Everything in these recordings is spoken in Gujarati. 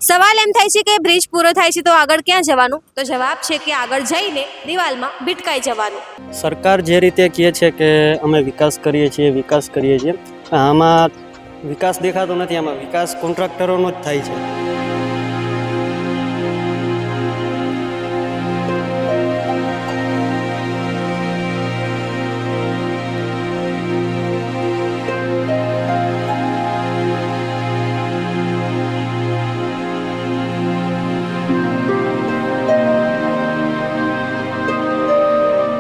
સવાલ એમ થાય છે કે બ્રિજ પૂરો થાય છે તો આગળ ક્યાં જવાનું? તો જવાબ છે કે આગળ જઈને દિવાલમાં ભીટકાઈ જવાનું. સરકાર જે રીતે કહે છે કે અમે વિકાસ કરીએ છીએ, આમાં વિકાસ દેખાતો નથી. આમાં વિકાસ કોન્ટ્રાક્ટરોનો જ થાય છે.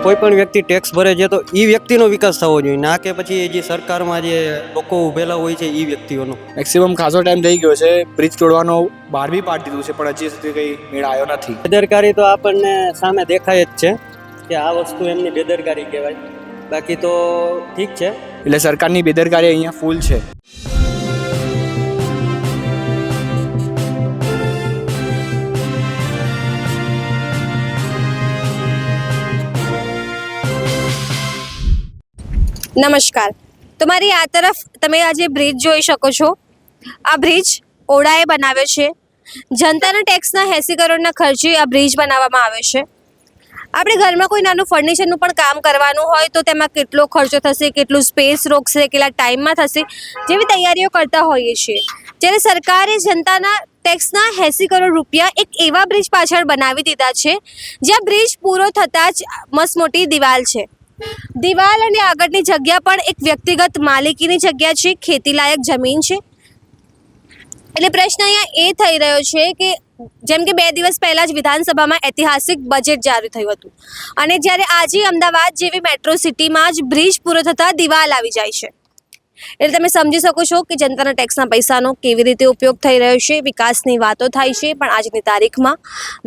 કોઈ પણ વ્યક્તિ ટેક્સ ભરે છે તો એ વ્યક્તિનો વિકાસ થવો જોઈએ, ના કે પછી જે સરકારમાં જે લોકો ઉભેલા હોય છે એ વ્યક્તિઓનો. મેક્સિમમ ખાસો ટાઈમ થઈ ગયો છે, બ્રિજ તોડવાનો બહાર બી પાડી દીધું છે, પણ હજી સુધી કંઈ મેળ આવ્યો નથી. બેદરકારી તો આપણને સામે દેખાય જ છે કે આ વસ્તુ એમની બેદરકારી કહેવાય. બાકી તો ઠીક છે. એટલે સરકારની બેદરકારી અહીંયા ફૂલ છે. નમસ્કાર. તમારી આ તરફ તમે આ જે બ્રિજ જોઈ શકો છો, આ બ્રિજ ઓડાએ બનાવ્યો છે. જનતાના ટેક્સના 80 કરોડના ખર્ચે આ બ્રિજ બનાવવામાં આવ્યો છે. આપણે ઘરમાં કોઈ નાનું ફર્નિચરનું પણ કામ કરવાનું હોય તો તેમાં કેટલો ખર્ચો થશે, કેટલું સ્પેસ રોકશે, કેટલા ટાઈમમાં થશે, જેવી તૈયારીઓ કરતા હોઈએ છીએ. જ્યારે સરકારે જનતાના ટેક્સના 80 કરોડ રૂપિયા એક એવા બ્રિજ પાછળ બનાવી દીધા છે જ્યાં બ્રિજ પૂરો થતાં જ મસ્ત મોટી દિવાલ છે. દિવાલ અને આગળની જગ્યા પણ એક વ્યક્તિગત માલિકીની જગ્યા છે, ખેતીલાયક જમીન છે. એટલે પ્રશ્ન અહીંયા એ થઈ રહ્યો છે કે જેમ કે 2 દિવસ પહેલાં જ વિધાનસભામાં ઐતિહાસિક બજેટ જારી થયું હતું અને જ્યારે આજે અમદાવાદ જેવી મેટ્રો સિટીમાં જ બ્રિજ પૂરો થતાં દિવાલ આવી જાય છે. એટલે તમે સમજી શકો છો કે જનતાના ટેક્સના પૈસાનો કેવી રીતે ઉપયોગ થઈ રહ્યો છે. વિકાસની વાતો થાય છે પણ આજની તારીખમાં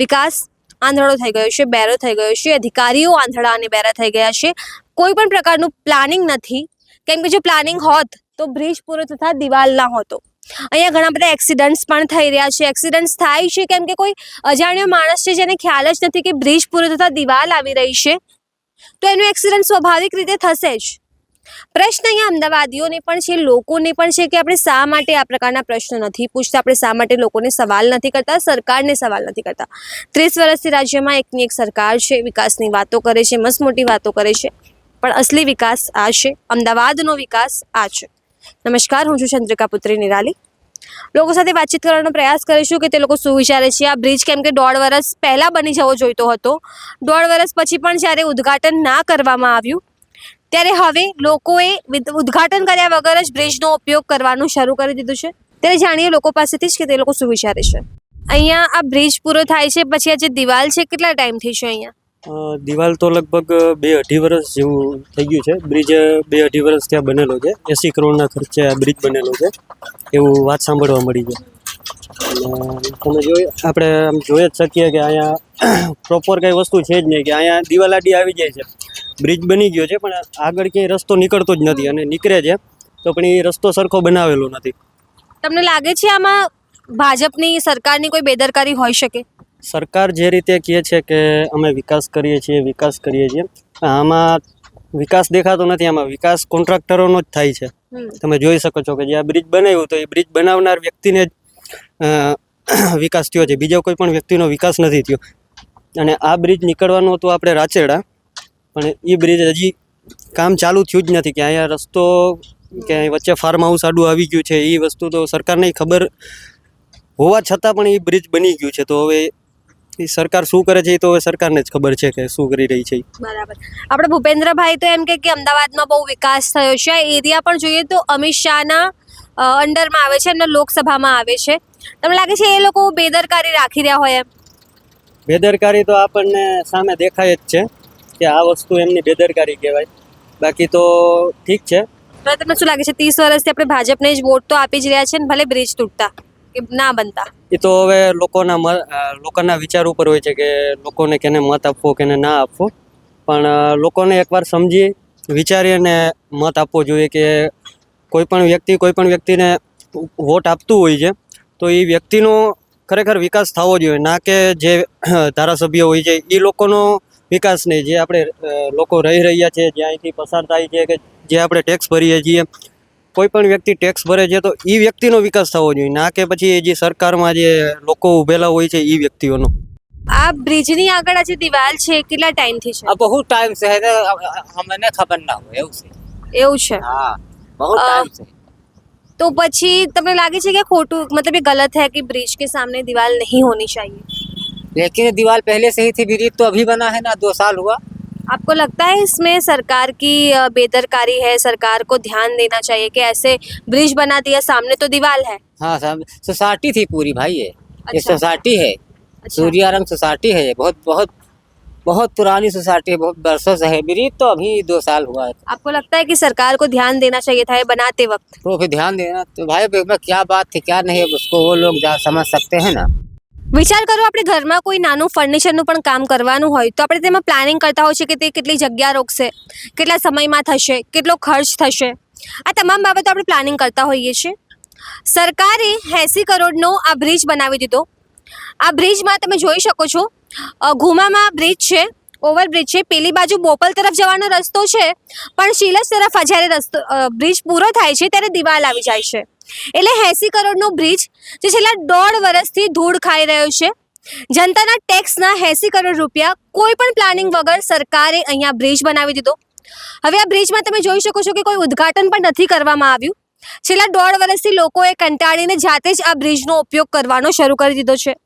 વિકાસ આંધળો થઈ ગયો છે, બેરો થઈ ગયો છે. અધિકારીઓ આંધળા અને બેરા થઈ ગયા છે. કોઈ પણ પ્રકારનું પ્લાનિંગ નથી, કેમ કે જો પ્લાનિંગ હોત તો બ્રિજ પૂરો થતાં દિવાલ ના હોતો. અહીંયા ઘણા બધા એક્સિડન્ટ્સ પણ થઈ રહ્યા છે. એક્સિડન્ટ્સ થાય છે કેમ કે કોઈ અજાણ્યો માણસ છે જેને ખ્યાલ જ નથી કે બ્રિજ પૂરો થતાં દિવાલ આવી રહી છે, તો એનું એક્સિડન્ટ સ્વાભાવિક રીતે થશે જ. પ્રશ્ન અહીંયા અમદાવાદીઓને પણ છે, લોકોને પણ છે કે આપણે શા માટે આ પ્રકારના પ્રશ્નો નથી પૂછતા, આપણે શા માટે લોકોને સવાલ નથી કરતા, સરકારને સવાલ નથી કરતા. 30 વર્ષથી રાજ્યમાં એકની એક સરકાર છે, વિકાસની વાતો કરે છે, મસ્ત મોટી વાતો કરે છે, પણ અસલી વિકાસ આ છે, અમદાવાદનો વિકાસ આ છે. નમસ્કાર, હું છું ચંદ્રિકા પુત્રી નિરાલી. લોકો સાથે વાતચીત કરવાનો પ્રયાસ કરીશું કે તે લોકો શું વિચારે છે. આ બ્રિજ કેમ કે 1.5 વર્ષ પહેલાં બની જવો જોઈતો હતો, 1.5 વર્ષ પછી પણ જ્યારે ઉદ્ઘાટન ના કરવામાં આવ્યું ત્યારે હવે લોકોએ ઉદ્ઘાટન કર્યા વગર જ બ્રિજનો ઉપયોગ કરવાનું શરૂ કરી દીધું છે. ત્યારે જાણીએ લોકો પાસેથી જ કે તે લોકો શું વિચારે છે. અહીંયા આ બ્રિજ પૂરો થાય છે પછી આ જે દિવાલ છે, કેટલા ટાઈમથી છે અહીંયા? દિવાલ તો લગભગ 2-2.5 વર્ષ જેવું થઈ ગયું છે. બ્રિજ 2-2.5 વર્ષ ત્યાં બનેલો છે. 80 કરોડના ખર્ચે આ બ્રિજ બનેલો છે એવું વાત સાંભળવા મળી છે. અને તમે આપણે આમ જોઈ જ શકીએ કે અહીંયા પ્રોપર કંઈ વસ્તુ છે જ નહીં, કે અહીંયા દિવાલાડી આવી જાય છે. બ્રિજ બની ગયો છે પણ આગળ ક્યાંય રસ્તો નીકળતો જ નથી, અને નીકળે છે તો પણ એ રસ્તો સરખો બનાવેલો નથી. તમને લાગે છે આમાં ભાજપની સરકારની કોઈ બેદરકારી હોઈ શકે? સરકાર જે રીતે કહે છે કે અમે વિકાસ કરીએ છીએ, આમાં વિકાસ દેખાતો નથી. આમાં વિકાસ કોન્ટ્રાક્ટરોનો જ થાય છે. તમે જોઈ શકો છો કે જે આ બ્રિજ બનાવ્યું તો એ બ્રિજ બનાવનાર વ્યક્તિને જ વિકાસ થયો છે, બીજો કોઈ પણ વ્યક્તિનો વિકાસ નથી થયો. અને આ બ્રિજ નીકળવાનો હતો આપણે રાચેડા, પણ એ બ્રિજ હજી કામ ચાલુ થયું જ નથી. કે અહીંયા રસ્તો કે વચ્ચે ફાર્મ હાઉસ આડું આવી ગયું છે, એ વસ્તુ તો સરકારને ખબર હોવા છતાં પણ એ બ્રિજ બની ગયું છે. તો હવે એ સરકાર શું કરે છે એ તો હવે સરકારને જ ખબર છે કે શું કરી રહી છે. બરાબર. આપણે ભૂપેન્દ્રભાઈ તો એમ કે અમદાવાદમાં બહુ વિકાસ થયો છે. આ એરિયા પણ જોઈએ તો અમિત શાહના અંડરમાં આવે છે, એમના લોકસભામાં આવે છે. તમને લાગે છે એ લોકો બેદરકારી રાખી રહ્યા હોય એમ? બેદરકારી તો આપણને સામે દેખાય જ છે કે આ વસ્તુ એમની બેદરકારી કહેવાય. બાકી તો ઠીક છે. તો તમને શું લાગે છે 30 વર્ષથી આપણે ભાજપને જ વોટ તો આપી જ રહ્યા છે ને, ભલે બ્રિજ તૂટતા કે ના બનતા? એ તો હવે લોકોના વિચાર ઉપર હોય છે કે લોકોને કેને મત આપવો કેને ના આપવો. પણ લોકોને એકવાર સમજી વિચારીને મત આપવો જોઈએ કે કોઈ પણ વ્યક્તિને વોટ આપતું હોય છે તો એ વ્યક્તિનો ખરેખર વિકાસ થવો જોઈએ, ના કે જે ધારાસભ્ય હોય છે એ લોકોનો વિકાસ નહીં. જે આપણે લોકો રહી રહ્યા છે, જ્યાંથી પસાર થાય છે, કે જે આપણે ટેક્સ ભરીએ છીએ, કોઈ પણ વ્યક્તિ ટેક્સ ભરે છે તો એ વ્યક્તિનો વિકાસ થવો જોઈએ, ના કે પછી જે સરકારમાં જે લોકો ઉભેલા હોય છે એ વ્યક્તિઓનો. આ બ્રિજની આગળ આ જે દિવાલ છે કેટલા ટાઈમથી છે? अब बहुत टाइम से है हमें खबर ना हो એવું છે. એવું છે. हाँ बहुत अ, टाइम से. तो પછી તમને લાગે છે કે ખોટું मतलब ये गलत है कि ब्रिज के सामने दीवार नहीं होनी चाहिए? लेकिन दीवार पहले से ही थी, ब्रिज तो अभी बना है ना, 2 साल हुआ. आपको लगता है इसमें सरकार की बेदरकारी है, सरकार को ध्यान देना चाहिए कि ऐसे ब्रिज बना दिया सामने तो दीवार है? हाँ सब सोसाइटी थी पूरी भाई ये अच्छा। सोसाइटी है. सूर्यारंग सोसाइटी है ये, बहुत बहुत बहुत पुरानी सोसाइटी है, बहुत बरसों से है. ब्रिज तो अभी 2 साल हुआ है. आपको लगता है कि सरकार को ध्यान देना चाहिए था ये बनाते वक्त? तो फिर ध्यान देना तो भाई अब क्या बात थी क्या नहीं है उसको वो लोग समझ सकते हैं ना. વિચાર કરો આપણે ઘરમાં કોઈ નાનું ફર્નિચરનું પણ કામ કરવાનું હોય તો આપણે તેમાં પ્લાનિંગ કરતા હોય છે કે તે કેટલી જગ્યા રોકશે, કેટલા સમયમાં થશે, કેટલો ખર્ચ થશે, આ તમામ બાબતો આપણે પ્લાનિંગ કરતા હોઈએ છીએ. સરકારે 80 કરોડનો આ બ્રિજ બનાવી દીધો. આ બ્રિજમાં તમે જોઈ શકો છો ઘુમામાં બ્રિજ છે, ઓવરબ્રિજ છે, પેલી બાજુ બોપલ તરફ જવાનો રસ્તો છે, પણ શીલજ તરફ જ્યારે રસ્તો બ્રિજ પૂરો થાય છે ત્યારે દિવાલ આવી જાય છે. એટલે 80 કરોડનો બ્રિજ જે છેલ્લા 1.5 વર્ષથી ધૂળ ખાઈ રહ્યો છે. જનતાના ટેક્સના 80 કરોડ રૂપિયા કોઈ પણ પ્લાનિંગ વગર સરકારે અહીંયા બ્રિજ બનાવી દીધો. હવે આ બ્રિજમાં તમે જોઈ શકો છો કે કોઈ ઉદ્ઘાટન પણ નથી કરવામાં આવ્યું. છેલ્લા 1.5 વર્ષથી લોકોએ કંટાળીને જાતે જ આ બ્રિજનો ઉપયોગ કરવાનો શરૂ કરી દીધો છે.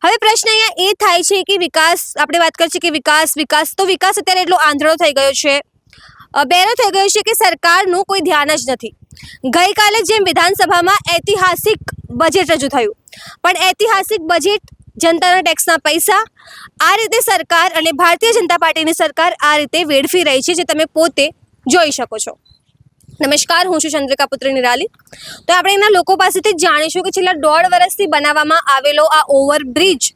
હવે પ્રશ્ન અહીંયા એ થાય છે કે વિકાસ, આપણે વાત કરીએ કે વિકાસ તો વિકાસ અત્યારે એટલો આંધળો થઈ ગયો છે, બેરો થઈ ગયો છે કે સરકારનું કોઈ ધ્યાન જ નથી. ગઈકાલે જેમ વિધાનસભામાં ઐતિહાસિક બજેટ રજૂ થયું, પણ ઐતિહાસિક બજેટ જનતાના ટેક્સના પૈસા આ રીતે સરકાર અને ભારતીય જનતા પાર્ટીની સરકાર આ રીતે વેડફી રહી છે, જે તમે પોતે જોઈ શકો છો. નમસ્કાર, હું છું ચંદ્રિકા પુત્ર નિરાલી. તો આપણે એના લોકો પાસેથી જ જાણીશું કે છેલ્લા 1.5 વર્ષથી બનાવવામાં આવેલો આ ઓવરબ્રિજ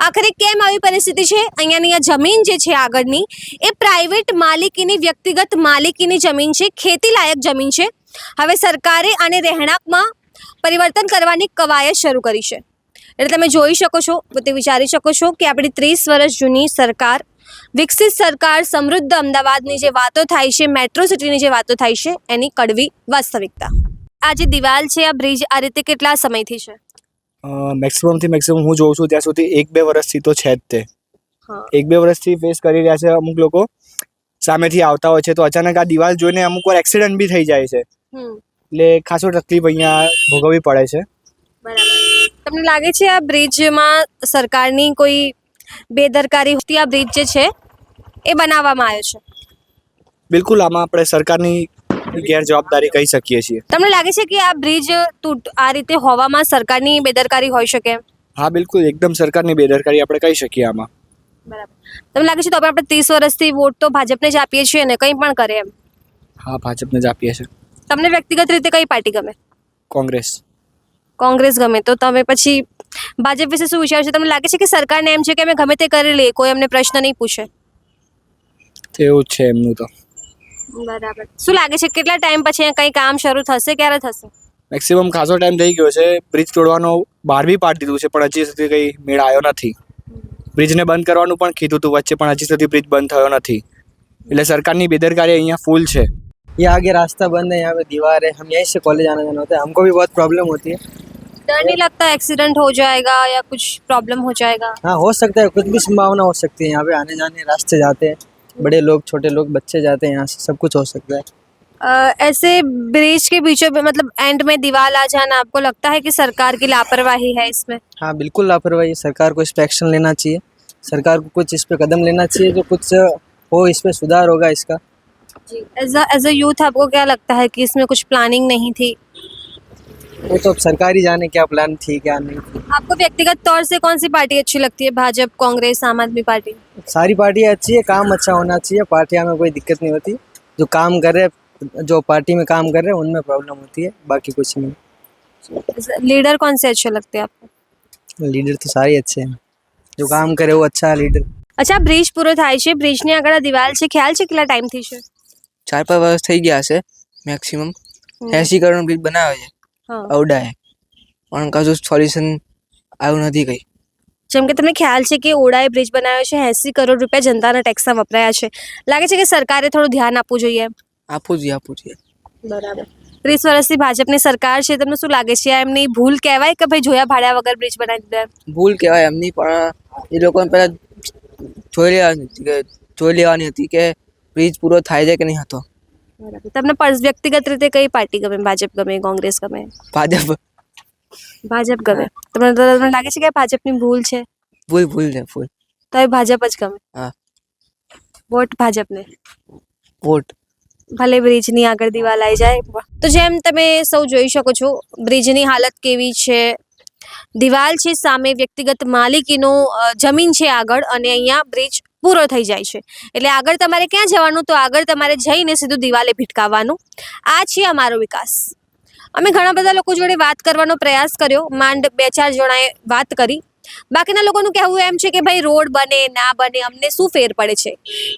આખરે કેમ આવી પરિસ્થિતિ છે. અહીંયાની આ જમીન જે છે આગળની એ પ્રાઇવેટ માલિકીની, વ્યક્તિગત માલિકીની જમીન છે, ખેતીલાયક જમીન છે. હવે સરકારે આને રહેણાંકમાં પરિવર્તન કરવાની કવાયત શરૂ કરી છે. એટલે તમે જોઈ શકો છો, તે વિચારી શકો છો કે આપણી 30 વર્ષ જૂની સરકાર, વિકસિત સરકાર, સમૃદ્ધ અમદાવાદની જે વાતો થાય છે, મેટ્રો સિટીની જે વાતો થાય છે, એની કડવી વાસ્તવિકતા. આ જે દિવાલ છે, આ બ્રિજ આ રીતે કેટલા સમયથી છે? મેક્સિમમથી મેક્સિમમ હું જોઉં છું ત્યાં સુધી 1-2 વર્ષથી તો છે જ તે. હા. 1-2 વર્ષથી ફેસ કરી રહ્યા છે. અમુક લોકો સામેથી આવતા હોય છે તો અચાનક આ દિવાલ જોઈને અમુક વાર એક્સિડન્ટ બી થઈ જાય છે, એટલે ખાસો તકલીફ અહીંયા ભોગવવી પડે છે. બરાબર. તમને લાગે છે આ બ્રિજમાં સરકારની કોઈ બેદરકારી હોતી આ બ્રિજ જે છે એ બનાવવામાં આવ્યો છે? બિલકુલ, આમાં આપણે સરકારની ગેરજવાબદારી કહી શકીએ છીએ. તમને લાગે છે કે આ બ્રિજ આ રીતે હોવામાં સરકારની બેદરકારી હોઈ શકે? હા બિલકુલ, એકદમ સરકારની બેદરકારી આપણે કહી શકીએ આમાં. બરાબર. તમને લાગે છે તો આપણે 30 વર્ષથી વોટ તો ભાજપને જ આપીએ છીએ ને, કંઈ પણ કરે એમ? હા, ભાજપને જ આપીએ છીએ. તમને વ્યક્તિગત રીતે કઈ પાર્ટી ગમે? કોંગ્રેસ. કોંગ્રેસ ગમે. તો તમે પછી ભાજપ વિશે શું વિચાર છે? તમને લાગે છે કે સરકારને એમ છે કે અમે ગમે તે કરી લઈએ, કોઈ અમને પ્રશ્ન નહીં પૂછે? એવું જ છે એમનું તો. બરાબર. શું લાગે છે કેટલા ટાઈમ પછી કંઈ કામ શરૂ થશે, ક્યારે થશે? મેક્સિમમ ખાસો ટાઈમ થઈ ગયો છે. બ્રિજ તોડવાનો બહાર બી પાડી દીધું છે પણ હજી સુધી કંઈ મેળ આવ્યો નથી. બ્રિજને બંધ કરવાનું પણ કીધું હતું વચ્ચે, પણ હજી સુધી બ્રિજ બંધ થયો નથી. એટલે સરકારની બેદરકારી અહીંયા ફૂલ છે. ये आगे रास्ता बंद है, यहाँ पे दीवार है, हम यहीं से कॉलेज आना जाना होता है, हमको भी बहुत प्रॉब्लम होती है. डर नहीं लगता एक्सीडेंट हो जाएगा या कुछ प्रॉब्लम हो जाएगा? हाँ, हो सकता है, कुछ भी संभावना हो सकती है. यहाँ पे आने जाने रास्ते जाते हैं, बड़े लोग, छोटे लोग, बच्चे जाते हैं, यहाँ से सब कुछ हो सकता है. ऐसे ब्रिज के बीचों में मतलब एंड में दीवार आ जाना, आपको लगता है कि सरकार की लापरवाही है इसमें? हाँ बिल्कुल लापरवाही है. सरकार को इस पर एक्शन लेना चाहिए. सरकार को कुछ इस पर कदम लेना चाहिए, जो कुछ हो इस पर सुधार होगा इसका. जी. एज अ यूथ आपको क्या लगता है कि इसमें कुछ प्लानिंग नहीं थी? वो तो अब सरकार ही जाने क्या प्लान थी क्या नहीं थी. आपको व्यक्तिगत तौर से कौन सी पार्टी अच्छी लगती है? भाजपा, कांग्रेस, आम आदमी पार्टी? सारी पार्टियाँ अच्छी है, काम अच्छा होना चाहिए. पार्टियाँ में कोई दिक्कत नहीं होती. जो काम कर रहे, जो पार्टी में काम कर रहे हैं उनमें प्रॉब्लम होती है, बाकी कुछ नहीं. लीडर कौन से अच्छे लगते हैं आपको? लीडर तो सारे अच्छे हैं, जो काम करे वो अच्छा है लीडर. અચ્છા, બ્રિજ પૂરો થાય છે, બ્રિજની આગળ આ દિવાલ છે, ખ્યાલ છે કેટલા ટાઈમથી છે? 4-5 વર્ષ થઈ ગયા છે મેક્સિમમ. 80 કરોડનો બ્રિજ બનાવ્યો છે, હા. અવડાએ, પણ કશું સોલ્યુશન આવ્યું નથી કંઈ. જેમ કે તમને ખ્યાલ છે કે ઓડાએ બ્રિજ બનાવ્યો છે, 80 કરોડ રૂપિયા જનતાના ટેક્સના વપરાયા છે. લાગે છે કે સરકારે થોડું ધ્યાન આપવું જોઈએ? આપવું જોઈએ. બરાબર. 30 વર્ષથી ભાજપની સરકાર છે, તમને શું લાગે છે આ એમની ભૂલ કહેવાય કે ભાઈ જોયા ભાડ્યા વગર બ્રિજ બનાવી દીધા? ભૂલ કહેવાય એમની, પણ એ લોકોને પહેલાં જોઈ લેવાની હતી કે બ્રિજ પૂરો થાય છે કે નહીં હતો. તમને વ્યક્તિગત રીતે કઈ પાર્ટી ગમે? ભાજપ ગમે, કોંગ્રેસ ગમે? ભાજપ ભાજપ ગમે. તમને લાગે છે કે આ ભાજપની ભૂલ છે? ભૂલ છે ભૂલ. તો એ ભાજપ જ ગમે. હા. વોટ ભાજપને. વોટ. ભલે બ્રિજની આગળ દિવાલ આવી જાય. તો જેમ તમે સૌ જોઈ શકો છો બ્રિજની હાલત કેવી છે. દિવાલ છે સામે, વ્યક્તિગત માલિકીનો જમીન છે આગળ, અને અહીંયા બ્રિજ પૂરો થઈ જાય છે. એટલે આગળ તમારે ક્યાં જવાનું? તો આગળ તમારે જઈને સીધું દિવાલે ભીટકાવવાનું. આ છે અમારો વિકાસ. અમે ઘણા બધા લોકો જોડે વાત કરવાનો પ્રયાસ કર્યો, માંડ 2-4 જણાએ વાત કરી. બાકીના લોકોનું કહેવું એમ છે કે ભાઈ રોડ બને ના બને અમને શું ફેર પડે છે.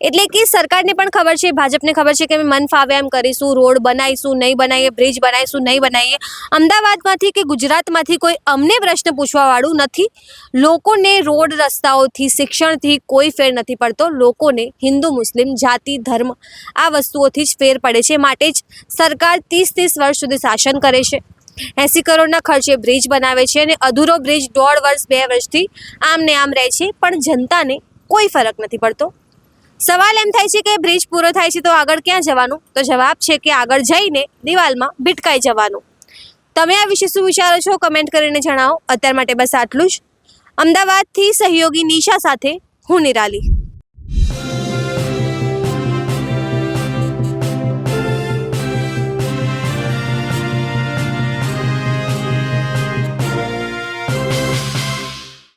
એટલે કે સરકારને પણ ખબર છે, ભાજપને ખબર છે કે અમે મન ફાવે એમ કરીશું, રોડ બનાવીશું નહીં બનાવીએ, બ્રિજ બનાવીશું નહીં બનાવીએ. અમદાવાદમાંથી કે ગુજરાતમાંથી કોઈ અમને પ્રશ્ન પૂછવાવાળું નથી. લોકોને રોડ રસ્તાઓથી, શિક્ષણથી કોઈ ફેર નથી પડતો. લોકોને હિન્દુ મુસ્લિમ જાતિ ધર્મ આ વસ્તુઓથી જ ફેર પડે છે. માટે જ સરકાર 30 વર્ષ સુધી શાસન કરે છે. 80 કરોડના ખર્ચે બ્રિજ બનાવે છે અને અધૂરો બ્રિજ 1.5 વર્ષ 2 વર્ષથી આમ ને આમ રહે છે, પણ જનતાને કોઈ ફરક નથી પડતો. સવાલ એમ થાય છે કે બ્રિજ પૂરો થાય છે તો આગળ ક્યાં જવાનું? તો જવાબ છે કે આગળ જઈને દિવાલમાં ભીટકાઈ જવાનું. તમે આ વિશે શું વિચારો છો? કમેન્ટ કરીને જણાવો. અત્યાર માટે બસ આટલું જ. અમદાવાદથી સહયોગી નિશા સાથે હું નિરાલી.